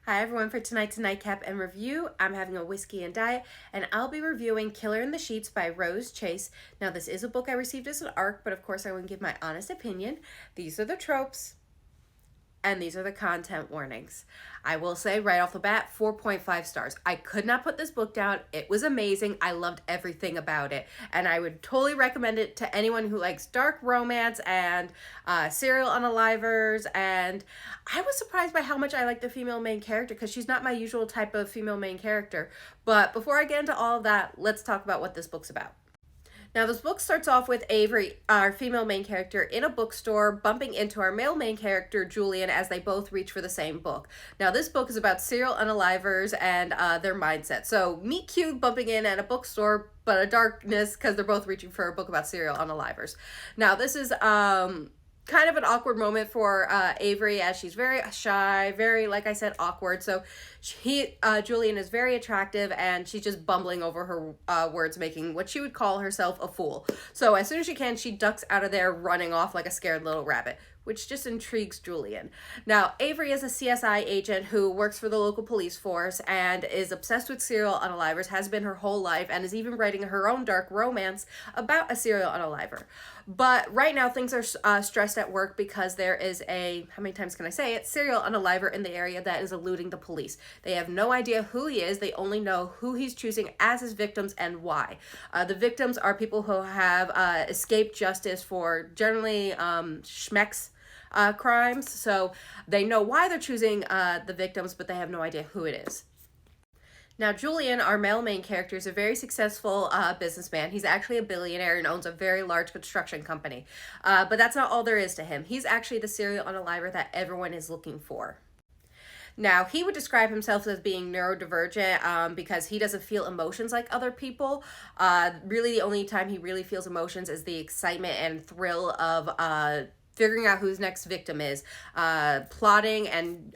Hi everyone, for tonight's Nightcap and review, I'm having a whiskey and diet, and I'll be reviewing Killer in the Sheets by Rose Chase. Now this is a book I received as an ARC, but of course I wouldn't give my honest opinion. These are the tropes, and these are the content warnings. I will say right off the bat, 4.5 stars. I could not put this book down. It was amazing. I loved everything about it. And I would totally recommend it to anyone who likes dark romance and serial unalivers. And I was surprised by how much I like the female main character because she's not my usual type of female main character. But before I get into all of that, let's talk about what this book's about. Now, this book starts off with Avery, our female main character, in a bookstore bumping into our male main character, Julian, as they both reach for the same book. Now, this book is about serial unalivers and their mindset. So, meet cute bumping in at a bookstore, but a darkness because they're both reaching for a book about serial unalivers. Now, this is kind of an awkward moment for Avery, as she's very shy, very, like I said, awkward. So Julian is very attractive, and she's just bumbling over her words, making what she would call herself a fool. So as soon as she can, she ducks out of there, running off like a scared little rabbit, which just intrigues Julian. Now, Avery is a CSI agent who works for the local police force and is obsessed with serial unalivers, has been her whole life, and is even writing her own dark romance about a serial unaliver. But right now, things are stressed at work because there is a, how many times can I say it, serial unaliver in the area that is eluding the police. They have no idea who he is. They only know who he's choosing as his victims and why. The victims are people who have escaped justice for generally schmecks crimes. So they know why they're choosing the victims, but they have no idea who it is. Now, Julian, our male main character, is a very successful businessman. He's actually a billionaire and owns a very large construction company. But that's not all there is to him. He's actually the serial unaliver that everyone is looking for. Now, he would describe himself as being neurodivergent because he doesn't feel emotions like other people. Really, the only time he really feels emotions is the excitement and thrill of figuring out who his next victim is, plotting and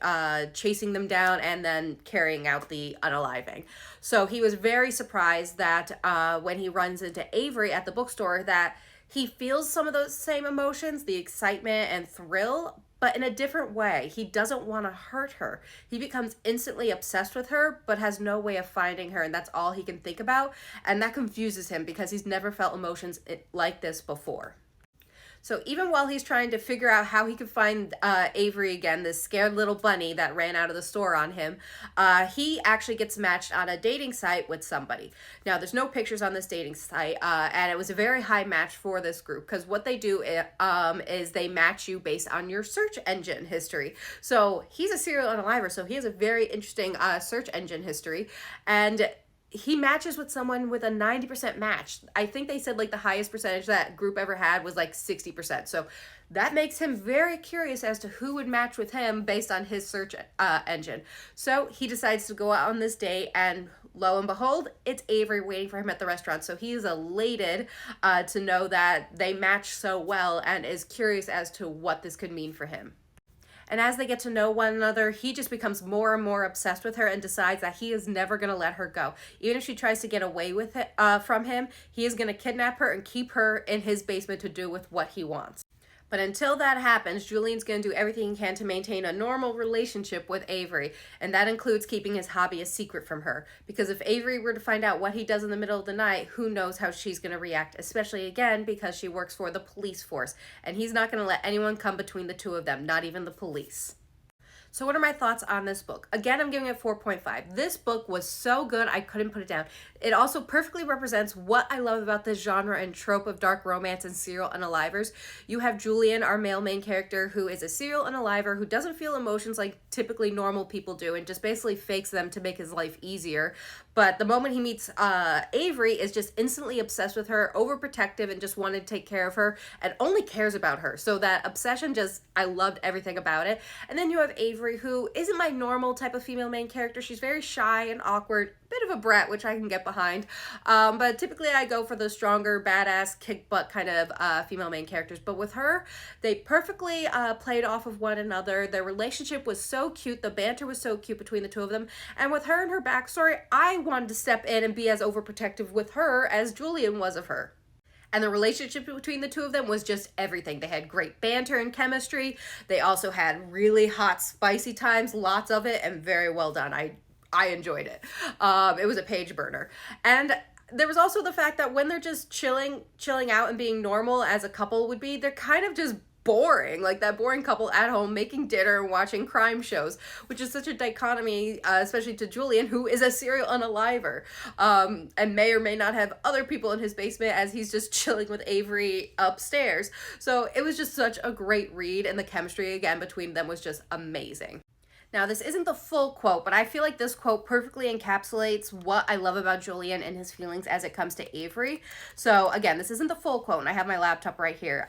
chasing them down, and then carrying out the unaliving. So he was very surprised that when he runs into Avery at the bookstore, that he feels some of those same emotions, the excitement and thrill, but in a different way. He doesn't want to hurt her. He becomes instantly obsessed with her, but has no way of finding her, and that's all he can think about. And that confuses him because he's never felt emotions like this before. So even while he's trying to figure out how he could find Avery again, this scared little bunny that ran out of the store on him, he actually gets matched on a dating site with somebody. Now, there's no pictures on this dating site, and it was a very high match for this group because what they do is they match you based on your search engine history. So he's a serial unaliver, so he has a very interesting search engine history, and he matches with someone with a 90% match. I think they said like the highest percentage that group ever had was like 60%. So that makes him very curious as to who would match with him based on his search engine. So he decides to go out on this date, and lo and behold, it's Avery waiting for him at the restaurant. So he is elated to know that they match so well, and is curious as to what this could mean for him. And as they get to know one another, he just becomes more and more obsessed with her and decides that he is never going to let her go. Even if she tries to get away with it from him, he is going to kidnap her and keep her in his basement to do with what he wants. But until that happens, Julian's going to do everything he can to maintain a normal relationship with Avery, and that includes keeping his hobby a secret from her. Because if Avery were to find out what he does in the middle of the night, who knows how she's going to react, especially again because she works for the police force, and he's not going to let anyone come between the two of them, not even the police. So what are my thoughts on this book? Again, I'm giving it 4.5. This book was so good, I couldn't put it down. It also perfectly represents what I love about this genre and trope of dark romance and serial unalivers. You have Julian, our male main character, who is a serial unaliver who doesn't feel emotions like typically normal people do and just basically fakes them to make his life easier. But the moment he meets Avery, is just instantly obsessed with her, overprotective, and just wanted to take care of her and only cares about her. So that obsession, just, I loved everything about it. And then you have Avery, who isn't my normal type of female main character. She's very shy and awkward, bit of a brat, which I can get behind. But typically I go for the stronger, badass, kick butt kind of female main characters. But with her, they perfectly played off of one another. Their relationship was so cute. The banter was so cute between the two of them. And with her and her backstory, I wanted to step in and be as overprotective with her as Julian was of her. And the relationship between the two of them was just everything. They had great banter and chemistry. They also had really hot, spicy times, lots of it, and very well done. I enjoyed it. It was a page burner. And there was also the fact that when they're just chilling out and being normal as a couple would be, they're kind of just boring, like that boring couple at home making dinner and watching crime shows, which is such a dichotomy, especially to Julian, who is a serial unaliver, and may or may not have other people in his basement as he's just chilling with Avery upstairs. So it was just such a great read, and the chemistry again between them was just amazing. Now, this isn't the full quote, but I feel like this quote perfectly encapsulates what I love about Julian and his feelings as it comes to Avery. So again, this isn't the full quote, and I have my laptop right here.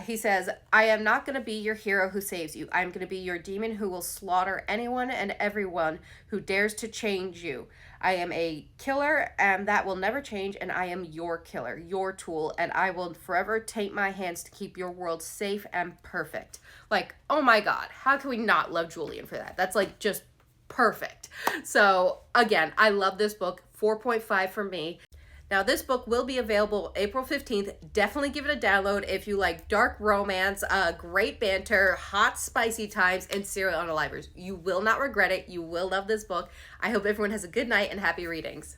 He says, I am not going to be your hero who saves you. I'm going to be your demon who will slaughter anyone and everyone who dares to change you. I am a killer, and that will never change, and I am your killer, your tool, and I will forever take my hands to keep your world safe and perfect. Like, oh my God, how can we not love Julian for that? That's like just perfect. So again, I love this book. 4.5 for me. Now, this book will be available April 15th. Definitely give it a download if you like dark romance, great banter, hot, spicy times, and serial unalivers. You will not regret it. You will love this book. I hope everyone has a good night and happy readings.